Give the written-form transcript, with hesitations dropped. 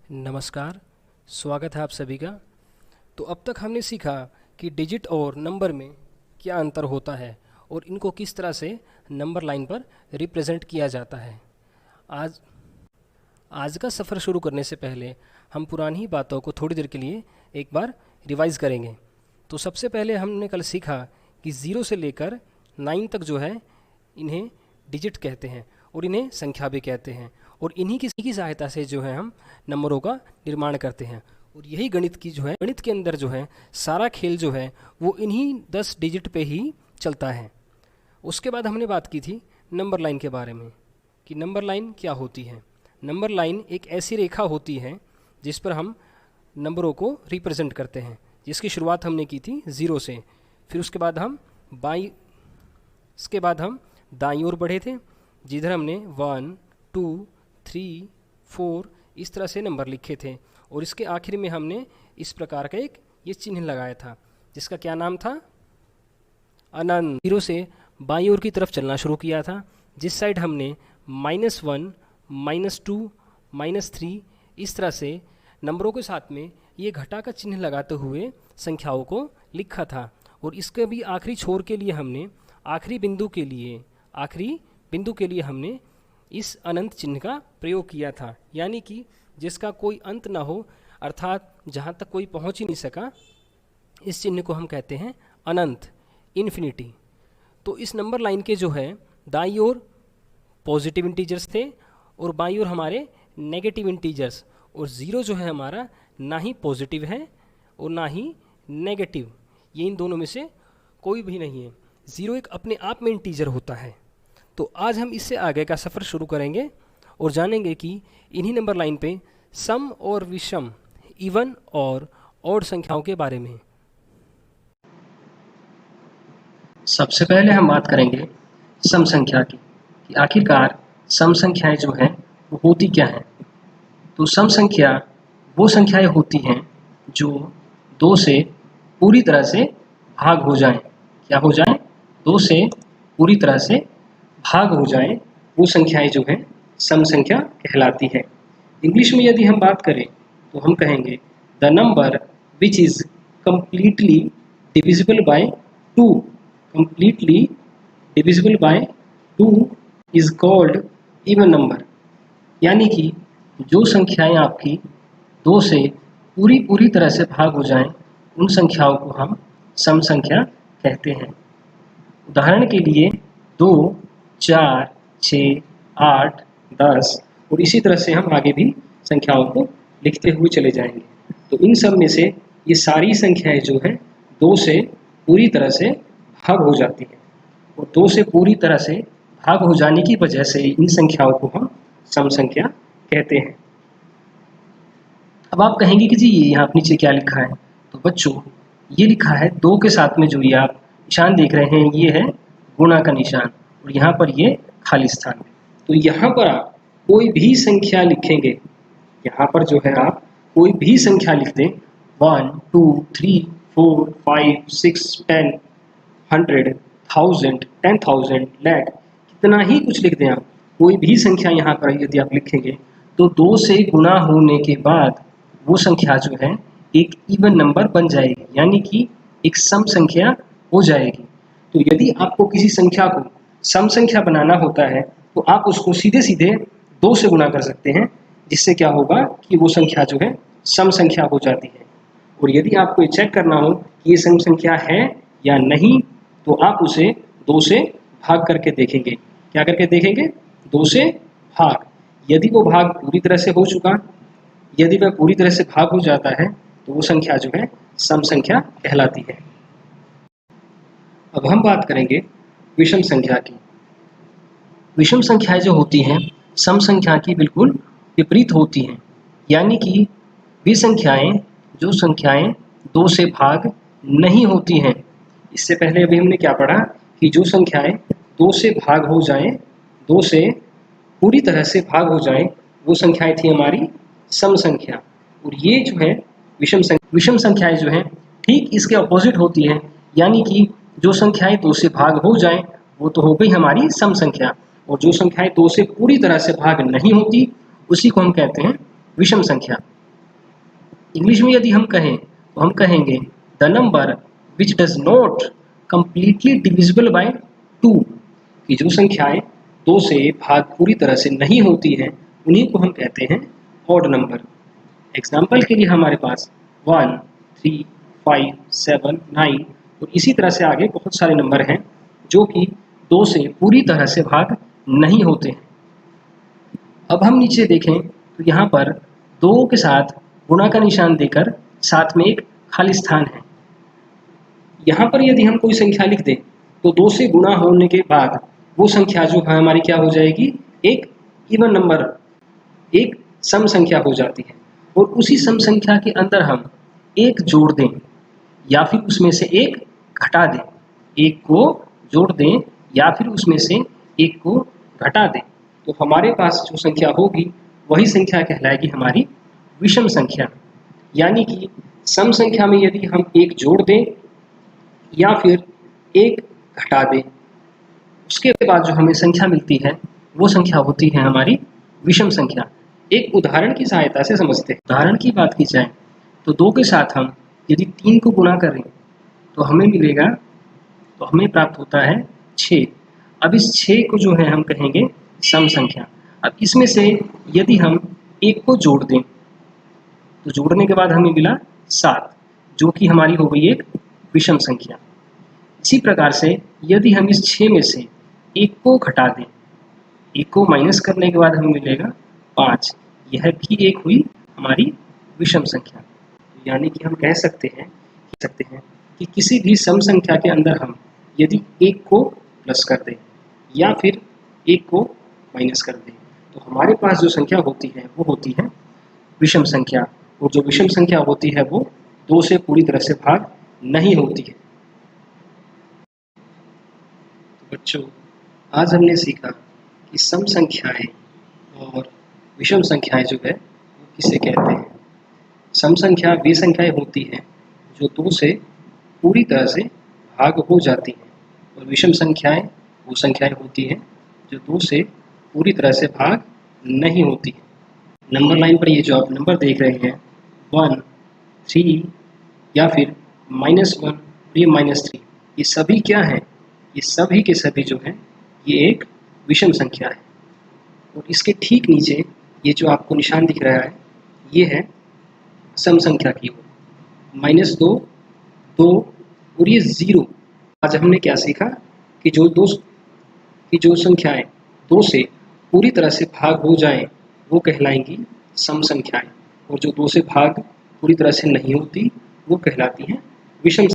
नमस्कार, स्वागत है आप सभी का। तो अब तक हमने सीखा कि डिजिट और नंबर में क्या अंतर होता है और इनको किस तरह से नंबर लाइन पर रिप्रेजेंट किया जाता है। आज आज का सफ़र शुरू करने से पहले हम पुरानी ही बातों को थोड़ी देर के लिए एक बार रिवाइज़ करेंगे। तो सबसे पहले हमने कल सीखा कि 0 से लेकर 9 तक जो है इन्हें डिजिट कहते हैं और इन्हें संख्या भी कहते हैं, और इन्हीं की सहायता से जो है हम नंबरों का निर्माण करते हैं। और यही गणित की जो है, गणित के अंदर जो है सारा खेल जो है वो इन्हीं 10 डिजिट पे ही चलता है। उसके बाद हमने बात की थी नंबर लाइन के बारे में कि नंबर लाइन क्या होती है। नंबर लाइन एक ऐसी रेखा होती है जिस पर हम नंबरों को रिप्रेजेंट करते हैं, जिसकी शुरुआत हमने की थी 0 से। फिर उसके बाद हम दाईं ओर बढ़े थे, जिधर हमने 1 2 3 4 इस तरह से नंबर लिखे थे, और इसके आखिर में हमने इस प्रकार का एक ये चिन्ह लगाया था जिसका क्या नाम था, अनंत। 0 से बाईं ओर की तरफ चलना शुरू किया था, जिस साइड हमने -1 -2 -3 इस तरह से नंबरों के साथ में ये घटा का चिन्ह लगाते हुए संख्याओं को लिखा था। और इसके भी आखिरी छोर के लिए हमने आखिरी बिंदु के लिए हमने इस अनंत चिन्ह का प्रयोग किया था, यानी कि जिसका कोई अंत ना हो, अर्थात जहाँ तक कोई पहुँच ही नहीं सका, इस चिन्ह को हम कहते हैं अनंत, इन्फिनिटी। तो इस नंबर लाइन के जो है दाईं ओर पॉजिटिव इंटीजर्स थे और बाईं ओर हमारे नेगेटिव इंटीजर्स, और 0 जो है हमारा ना ही पॉजिटिव है और ना ही नेगेटिव, ये इन दोनों में से कोई भी नहीं है। 0 एक अपने आप में इंटीजर होता है। तो आज हम इससे आगे का सफ़र शुरू करेंगे और जानेंगे कि इन्हीं नंबर लाइन पे सम और विषम, इवन और ऑड संख्याओं के बारे में। सबसे पहले हम बात करेंगे सम संख्या की कि आखिरकार सम संख्याएं जो हैं वो होती क्या हैं। तो सम संख्या वो संख्याएं होती हैं जो 2 से पूरी तरह से भाग हो जाएं। क्या हो जाएं? 2 से पूरी तरह से भाग हो जाएं, वो संख्याएं जो हैं सम संख्या कहलाती है। इंग्लिश में यदि हम बात करें तो हम कहेंगे the number which is completely divisible by 2 completely divisible by 2 is called even number। यानी कि जो संख्याएं आपकी 2 से पूरी तरह से भाग हो जाएं, उन संख्याओं को हम सम संख्या कहते हैं। उदाहरण के लिए 2 4 6 8 10 और इसी तरह से हम आगे भी संख्याओं को लिखते हुए चले जाएंगे। तो इन सब में से ये सारी संख्याएं जो हैं 2 से पूरी तरह से भाग हो जाती है, और 2 से पूरी तरह से भाग हो जाने की वजह से इन संख्याओं को हम सम संख्या कहते हैं। अब आप कहेंगे कि जी ये यहाँ नीचे क्या लिखा है। तो बच्चों, ये लिखा है 2 के साथ में जो ये आप निशान देख रहे हैं, ये है गुणा का निशान, और यहाँ पर ये खाली स्थान है। तो यहाँ पर आप कोई भी संख्या लिखेंगे, यहाँ पर जो है आप कोई भी संख्या लिख दें, 1 2 3 4 5 6 10 100 1000 10,000 लाख, कितना ही कुछ लिख दें आप, कोई भी संख्या यहाँ पर यदि आप लिखेंगे तो 2 से गुणा होने के बाद वो संख्या जो है एक इवन नंबर बन जाएगी, यानी कि एक सम संख्या हो जाएगी। तो यदि आपको किसी संख्या को सम संख्या बनाना होता है तो आप उसको सीधे सीधे 2 से गुणा कर सकते हैं, जिससे क्या होगा कि वो संख्या जो है सम संख्या हो जाती है। और यदि आपको ये चेक करना हो कि ये सम संख्या है या नहीं, तो आप उसे 2 से भाग करके देखेंगे। क्या करके देखेंगे? 2 से भाग। यदि वो भाग पूरी तरह से हो चुका, यदि वह पूरी तरह से भाग हो जाता है, तो वो संख्या जो है सम संख्या कहलाती है। अब हम बात करेंगे विषम संख्या की। विषम संख्याएं जो होती हैं सम संख्या की बिल्कुल विपरीत होती हैं, यानी कि वे जो संख्याएं 2 से भाग नहीं होती हैं। इससे पहले अभी हमने क्या पढ़ा कि जो संख्याएं 2 से भाग हो जाएं, 2 से पूरी तरह से भाग हो जाएं, वो संख्याएं थी हमारी सम संख्या। और ये जो है विषम संख्याएं जो हैं ठीक इसके अपोजिट होती हैं, यानी कि जो संख्याएं 2 से भाग हो जाएं वो तो हो गई हमारी सम संख्या, और जो संख्याएं 2 से पूरी तरह से भाग नहीं होती उसी को हम कहते हैं विषम संख्या। इंग्लिश में यदि हम कहें तो हम कहेंगे the number which does not completely divisible by 2, कि जो संख्याएं 2 से भाग पूरी तरह से नहीं होती हैं उन्हीं को हम कहते हैं ऑड नंबर। एग्जाम्पल के लिए हमारे पास 1, 3, 5, 7, 9 और इसी तरह से आगे बहुत सारे नंबर हैं जो कि 2 से पूरी तरह से भाग नहीं होते हैं। अब हम नीचे देखें तो यहाँ पर 2 के साथ गुणा का निशान देकर साथ में एक खाली स्थान है। यहाँ पर यदि हम कोई संख्या लिख दें तो 2 से गुणा होने के बाद वो संख्या जो है हमारी क्या हो जाएगी, एक इवन नंबर, एक सम संख्या हो जाती है। और उसी सम संख्या के अंदर हम एक जोड़ दें या फिर उसमें से एक घटा दें, एक को जोड़ दें या फिर उसमें से एक को घटा दें, तो हमारे पास जो संख्या होगी वही संख्या कहलाएगी हमारी विषम संख्या। यानी कि सम संख्या में यदि हम एक जोड़ दें या फिर एक घटा दें, उसके बाद जो हमें संख्या मिलती है वो संख्या होती है हमारी विषम संख्या। एक उदाहरण की सहायता से समझते हैं। उदाहरण की बात की जाए तो 2 के साथ हम यदि 3 को गुणा करें तो हमें मिलेगा, तो हमें प्राप्त होता है 6। अब इस 6 को जो है हम कहेंगे सम संख्या। अब इसमें से यदि हम एक को जोड़ दें तो जोड़ने के बाद हमें मिला 7, जो कि हमारी हो गई एक विषम संख्या। इसी प्रकार से यदि हम इस 6 में से एक को घटा दें, एक को माइनस करने के बाद हमें मिलेगा 5, यह भी एक हुई हमारी विषम संख्या। यानी कि हम कह सकते हैं कि किसी भी सम संख्या के अंदर हम यदि एक को प्लस कर दें या फिर एक को माइनस कर दें तो हमारे पास जो संख्या होती है वो होती है विषम संख्या। और जो विषम संख्या होती है वो 2 से पूरी तरह से भाग नहीं होती है। तो बच्चों, आज हमने सीखा कि सम संख्याएं और विषम संख्याएं जो है वो किसे कहते हैं। सम संख्या वे संख्याएं होती हैं जो 2 से पूरी तरह से भाग हो जाती हैं, और विषम संख्याएं वो संख्याएं होती हैं जो 2 से पूरी तरह से भाग नहीं होती हैं। नंबर लाइन पर ये जो आप नंबर देख रहे हैं 1, 3 या फिर -1 और ये -3, ये सभी क्या हैं? ये सभी के सभी जो हैं ये एक विषम संख्या है। और इसके ठीक नीचे ये जो आपको निशान दिख रहा है ये है सम संख्या की ओर, -2, 2 और ये 0। आज हमने क्या सीखा कि जो संख्याएं 2 से पूरी तरह से भाग हो जाएं वो कहलाएंगी सम संख्याएं, और जो 2 से भाग पूरी तरह से नहीं होती वो कहलाती हैं विषम